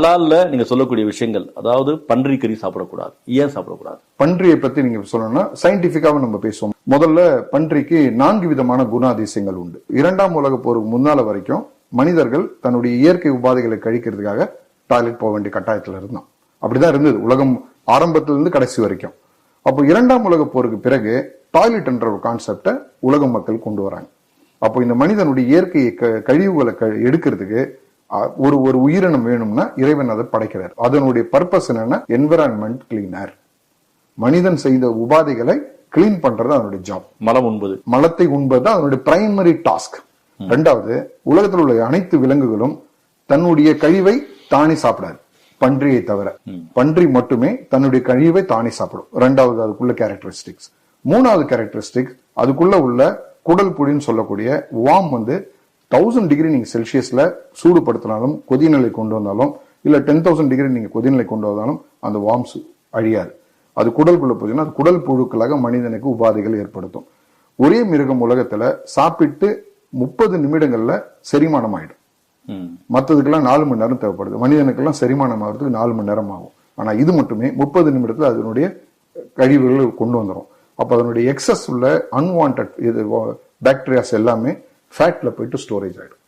ஹலால்ல நீங்க சொல்லக்கூடிய விஷயங்கள், அதாவது பன்றி கறி சாப்பிடக்கூடாது, ஏன் சாப்பிடக்கூடாது? பன்றியை பத்தி நீங்க சொல்லணும்னா சயின்டிபிக்காக நம்ம பேசுவோம். முதல்ல பன்றிக்கு 4 விதமான குணாதிசயங்கள் உண்டு. 2ஆம் உலக போருக்கு முன்னால வரைக்கும் மனிதர்கள் தன்னுடைய இயற்கை உபாதைகளை கழிக்கிறதுக்காக டாய்லெட் போக வேண்டிய கட்டாயத்துல இருந்தான். அப்படிதான் இருந்தது உலகம் ஆரம்பத்திலிருந்து கடைசி வரைக்கும். அப்போ 2ஆம் உலக போருக்கு பிறகு டாய்லெட் என்ற ஒரு கான்செப்டை உலக மக்கள் கொண்டு வராங்க. அப்போ இந்த மனிதனுடைய இயற்கை கழிவுகளை எடுக்கிறதுக்கு ஒரு உயிரினம் வேணும்னா இறைவன் அதை படைக்கிறார். அதனுடைய பர்பஸ் என்னன்னா என்விரான்மெண்ட் கிளீனர். மனிதன் செய்த உபாதைகளை கிளீன் பண்றது அதனுடைய ஜாப். மலத்தை உண்பது அதனுடைய பிரைமரி டாஸ்க். 2வது, உலகத்தில் உள்ள அனைத்து விலங்குகளும் தன்னுடைய கழிவை தானே சாப்பிடாது, பன்றியை தவிர. பன்றி மட்டுமே தன்னுடைய கழிவை தானே சாப்பிடும். 2வது அதுக்குள்ள கேரக்டரிஸ்டிக்ஸ். 3வது கேரக்டரிஸ்டிக்ஸ், அதுக்குள்ள உள்ள குடல் புழின்னு சொல்லக்கூடிய வார்ம் 1000 டிகிரி நீங்க செல்சியஸ்ல சூடுபடுத்தினாலும், கொதிநிலை கொண்டு வந்தாலும், இல்ல 10,000 டிகிரி நீங்க கொதிநிலை கொண்டு வந்தாலும் அந்த வார்ம்ஸ் அழியாது. அது குடலுக்குள்ள போச்சுன்னா அது குடல் புழுக்களாக மனிதனுக்கு உபாதைகள் ஏற்படுத்தும். ஒரே மிருகம் உலகத்துல சாப்பிட்டு 30 நிமிடங்கள்ல செரிமானம் ஆயிடும். மற்றதுக்கெல்லாம் 4 மணி நேரம் தேவைப்படுது. மனிதனுக்கெல்லாம் செரிமானம் ஆகிறதுக்கு 4 மணி நேரம் ஆகும். ஆனா இது மட்டுமே 30 நிமிடத்துல அதனுடைய கழிவுகள் கொண்டு வந்துடும். அப்ப அதனுடைய எக்ஸஸ் உள்ள அன்வான்ட் பாக்டீரியாஸ் எல்லாமே ஃபேட்ல போயிட்டு ஸ்டோரேஜ் ஆயிடும்.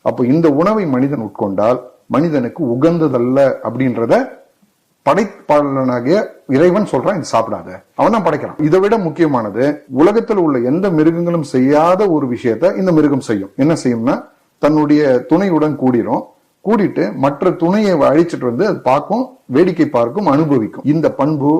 அப்போ இந்த உணவை மனிதன் உட்கொண்டால் மனிதனுக்கு உகந்ததல்ல அப்படின்றத படைப்பாளனாகிய இறைவன் சொல்றான், இது சாப்பிடாத. அவன் தான் படைக்கிறான். இதை விட முக்கியமானது, உலகத்தில் உள்ள எந்த மிருகங்களும் செய்யாத ஒரு விஷயத்த இந்த மிருகம் செய்யும். என்ன செய்யும்னா, தன்னுடைய துணையுடன் கூடிட்டு மற்ற துணையை அழிச்சிட்டு வந்து அது பார்க்கும், வேடிக்கை பார்க்கும், அனுபவிக்கும். இந்த பண்பு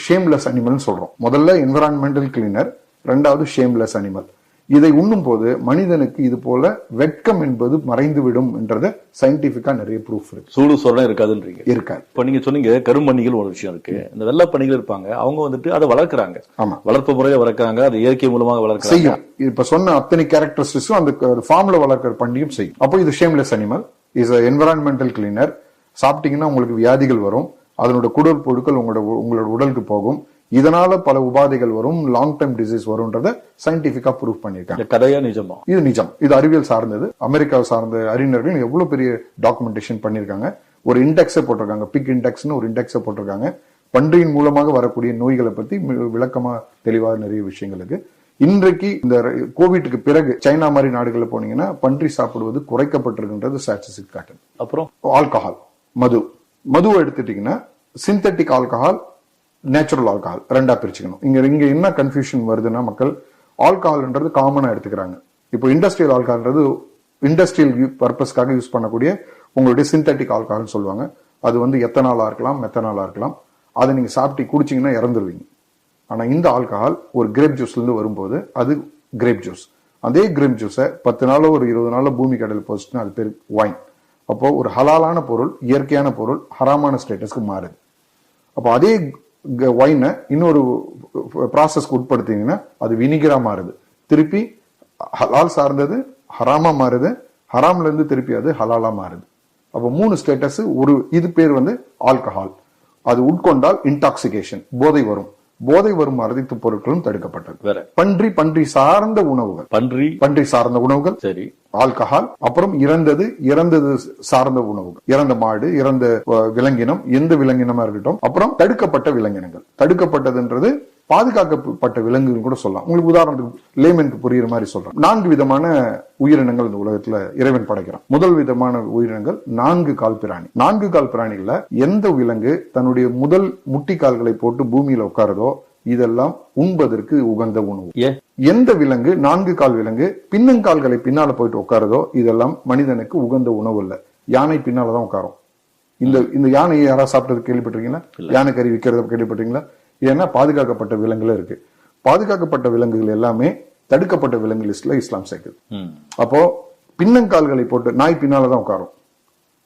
ஷேம்லெஸ் அனிமல் சொல்றோம். முதல்ல என்விரான்மெண்டல் கிளீனர், 2வது ஷேம்லெஸ் அனிமல். இதை உண்ணும் போது மனிதனுக்கு இது போல வெட்கம் என்பது மறைந்துவிடும் என்றது சயின்டிபிக்கா நிறைய ப்ரூஃப் இருக்கு. சூடு சொரணை இருக்காதுன்றீங்க. இருக்காது. இப்ப நீங்க சொன்னீங்க கரும்பணிகள் ஒரு விஷயம் இருக்கு. இந்த வெள்ளை பணிகள் இருப்பாங்க, அவங்க அதை வளர்க்குறாங்க. ஆமா, வளர்ப்பு முறையில வளர்க்குறாங்க, அது இயற்கை மூலமாக வளர்க்க செய்யும். இப்ப சொன்ன அத்தனை கேரக்டரிஸ்டிக்ஸும் அந்த ஃபார்ம்ல வளர்க்கிற பண்டியும் செய்யும். அப்போ இது shameless animal, is environmental cleaner. சாப்பிட்டீங்கன்னா உங்களுக்கு வியாதிகள் வரும், அதனோட குடல் புழுக்கள் உங்களோட உடலுக்கு போகும், இதனால பல உபாதைகள் வரும், லாங் டர்ம் டிசீஸ் வரும்ன்றத சயின்டிபிக்கா ப்ரூவ் பண்ணிருக்காங்க. கதையா நிஜமா? இது நிஜம். இது அறிவியல் சார்ந்தது. அமெரிக்காவை சார்ந்த அறிஞர்கள் எவ்வளவு பெரிய டாக்குமெண்டேஷன் பண்ணிருக்காங்க. ஒரு இண்டெக்ஸை போட்டிருக்காங்க, பிக் இண்டெக்ஸ்னு ஒரு இண்டெக்ஸை போட்டிருக்காங்க. பன்றியின் மூலமாக வரக்கூடிய நோய்களை பத்தி விளக்கமா தெளிவாக நிறைய விஷயங்களுக்கு. இன்றைக்கு இந்த கோவிட்டுக்கு பிறகு சைனா மாதிரி நாடுகள்ல போனீங்கன்னா பன்றி சாப்பிடுவது குறைக்கப்பட்டிருக்கின்றது ஸ்டாட்டிஸ்டிக்ஸ் காட்டுது. அப்புறம் ஆல்கஹால், மதுவை எடுத்துட்டீங்கன்னா சிந்தட்டிக் ஆல்கஹால், நேச்சுரல் ஆல்கஹால் 2ஆ பிரிச்சுக்கணும். இங்க என்ன கன்ஃபியூஷன் வருதுன்னா, மக்கள் ஆல்கஹால்ன்றது காமனா எடுத்துக்கிறாங்க. இப்போ இண்டஸ்ட்ரியல் ஆல்கஹால்ன்றது இண்டஸ்ட்ரியல் பர்பஸ்க்காக யூஸ் பண்ணக்கூடிய உங்களுடைய சிந்தட்டிக் ஆல்கஹால் சொல்லுவாங்க. அது எத்தனாலா இருக்கலாம், மெத்தனாலா இருக்கலாம். அதை நீங்க சாப்பிட்டு குடிச்சீங்கன்னா இறந்துருவீங்க. ஆனா இந்த ஆல்கஹால் ஒரு கிரேப் ஜூஸ்ல இருந்து வரும்போது அது கிரேப் ஜூஸ். அதே கிரேப் ஜூஸை 10 நாளோ ஒரு 20 நாளோ பூமி கடல் போச்சுன்னா அது பேர் வைன். அப்போ ஒரு ஹலாலான பொருள், இயற்கையான பொருள் ஹராமான ஸ்டேட்டஸ்க்கு மாறுது. அப்போ அதே வைனை இன்னொரு ப்ராசஸ்க்கு உட்படுத்தீங்கன்னா அது வினிகரா மாறுது. திருப்பி ஹலால் சார்ந்தது ஹராமா மாறுது, ஹராம்ல இருந்து திருப்பி அது ஹலாலா மாறுது. அப்போ 3 ஸ்டேட்டஸ். இது பேர் ஆல்கஹால். அது உட்கொண்டால் இன்டாக்சிகேஷன், போதை வரும். போதை வரும் அறுதித்து பொருட்களும் தடுக்கப்பட்டது. பன்றி சார்ந்த உணவுகள், பன்றி சார்ந்த உணவுகள், சரி, ஆல்கஹால், அப்புறம் இறந்தது சார்ந்த உணவுகள், இறந்த மாடு, இறந்த விலங்கினம், எந்த விலங்கினமா இருக்கட்டும், அப்புறம் தடுக்கப்பட்ட விலங்கினங்கள். தடுக்கப்பட்டதுன்றது பாதுகாக்கப்பட்ட விலங்குகள் கூட சொல்லலாம். உங்களுக்கு உதாரணத்துக்கு லேமனுக்கு புரியுற மாதிரி சொல்றேன். 4 விதமான உயிரினங்கள் இந்த உலகத்துல இறைவன் படைக்கிறான். முதல் விதமான உயிரினங்கள் 4 கால் பிராணி. 4 கால் பிராணிகள்ல எந்த விலங்கு தன்னுடைய முதல் முட்டி கால்களை போட்டு பூமியில உட்காருதோ இதெல்லாம் உண்பதற்கு உகந்த உணவு. எந்த விலங்கு 4 கால் விலங்கு பின்னங்கால்களை பின்னால போயிட்டு உட்காருதோ இதெல்லாம் மனிதனுக்கு உகந்த உணவு இல்ல. யானை பின்னாலதான் உட்காரும். இந்த யானையை யாராவது சாப்பிட்டது கேள்விப்பட்டிருக்கீங்களா? யானை கறி விற்கிறத கேள்விப்பட்டீங்களா? ஏன்னா பாதுகாக்கப்பட்ட விலங்குகள் இருக்கு. பாதுகாக்கப்பட்ட விலங்குகள் எல்லாமே தடுக்கப்பட்ட விலங்கு லிஸ்ட்ல இஸ்லாம் சேர்க்குது. அப்போ பின்னங்கால்களை போட்டு நாய் பின்னாலதான் உட்காரும்.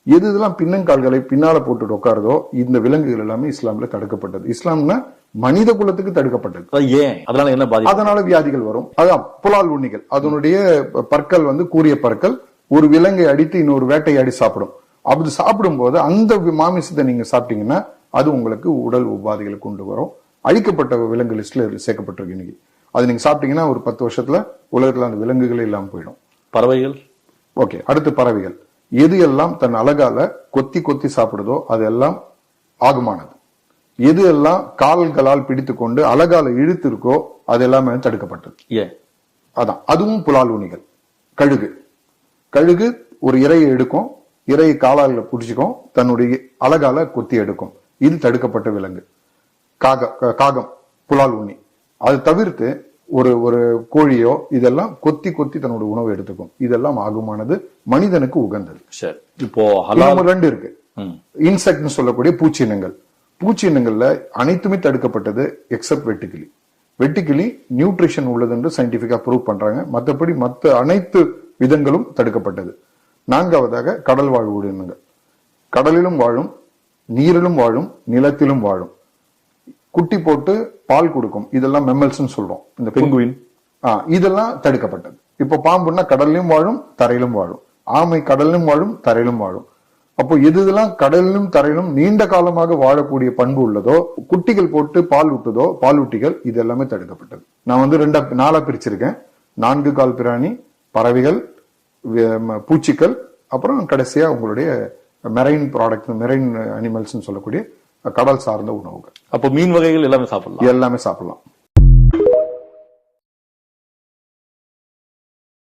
இதெல்லாம் பின்னங்கால்களை பின்னால போட்டு உட்காருதோ இந்த விலங்குகள் எல்லாமே இஸ்லாம்ல தடுக்கப்பட்டது. இஸ்லாம்னா மனித குலத்துக்கு தடுக்கப்பட்டது. அதனால வியாதிகள் வரும். அதான் புலால் உண்ணிகள், அதனுடைய பற்கள் கூரிய பற்கள் ஒரு விலங்கை அடித்து இன்னொரு வேட்டையாடி சாப்பிடும். அப்படி சாப்பிடும் போது அந்த மாமிசத்தை நீங்க சாப்பிட்டீங்கன்னா அது உங்களுக்கு உடல் உபாதைகளை கொண்டு வரும். அழிக்கப்பட்ட விலங்கு லிஸ்ட்ல சேர்க்கப்பட்டிருக்கு. இன்னைக்கு அது நீங்க சாப்பிட்டீங்கன்னா ஒரு 10 வருஷத்துல உலகத்துல அந்த விலங்குகளே இல்லாம போயிடும். பறவைகள், ஓகே. அடுத்து பறவைகள். எது எல்லாம் தன் அலகால கொத்தி கொத்தி சாப்பிடுதோ அதெல்லாம் ஆகுமானது. எது எல்லாம் கால்களால் பிடித்துக்கொண்டு அலகால இழுத்து இருக்கோ அது எல்லாமே தடுக்கப்பட்டது. ஏன்? அதான் அதுவும் புலால் ஊனிகள். கழுகு ஒரு இரையை எடுக்கும், இரையை காலால புடிச்சுக்கும், தன்னுடைய அலகால கொத்தி எடுக்கும். இது தடுக்கப்பட்ட விலங்கு. காகம் புலால் ஊனி. அது தவிர்த்து ஒரு கோழியோ இதெல்லாம் கொத்தி கொத்தி தன்னோட உணவு எடுத்துக்கும். இதெல்லாம் ஆகுமானது, மனிதனுக்கு உகந்தது. சரி, இப்போ ஹலால் 2 இருக்கு. இன்செக்ட்னு சொல்லக்கூடிய பூச்சினங்கள். பூச்சினங்கள்ல அனைத்துமே தடுக்கப்பட்டது எக்ஸப்ட் வெட்டுக்கிளி. வெட்டுக்கிளி நியூட்ரிஷன் உள்ளது என்று சயின்டிபிக்கா ப்ரூவ் பண்றாங்க. மற்றபடி மற்ற அனைத்து விதங்களும் தடுக்கப்பட்டது. 4வதாக கடல் வாழ் உயிரினங்கள். கடலிலும் வாழும், நீரிலும் வாழும், நிலத்திலும் வாழும். குட்டி போட்டு பால் கொடுக்கும். இதெல்லாம் மெம்மல்ஸ் சொல்றோம். இந்த பெங்குயின் இதெல்லாம் தடுக்கப்பட்டது. இப்போ பாம்புன்னா கடல்லையும் வாழும், தரையிலும் வாழும். ஆமை கடலிலும் வாழும், தரையிலும் வாழும். அப்போ எதுலாம் கடலிலும் தரையிலும் நீண்ட காலமாக வாழக்கூடிய பண்பு உள்ளதோ, குட்டிகள் போட்டு பால் ஊட்டுதோ, பாலூட்டிகள், இது எல்லாமே தடுக்கப்பட்டது. நான் 4 பிரிச்சிருக்கேன். 4 கால் பிராணி, பறவைகள், பூச்சிகள், அப்புறம் கடைசியா உங்களுடைய மெரைன் ப்ராடக்ட், மெரைன் அனிமல்ஸ் சொல்லக்கூடிய கடல் சார்ந்த உணவுகள். அப்போ மீன் வகைகள் எல்லாமே சாப்பிடலாம். எல்லாமே சாப்பிடலாம்.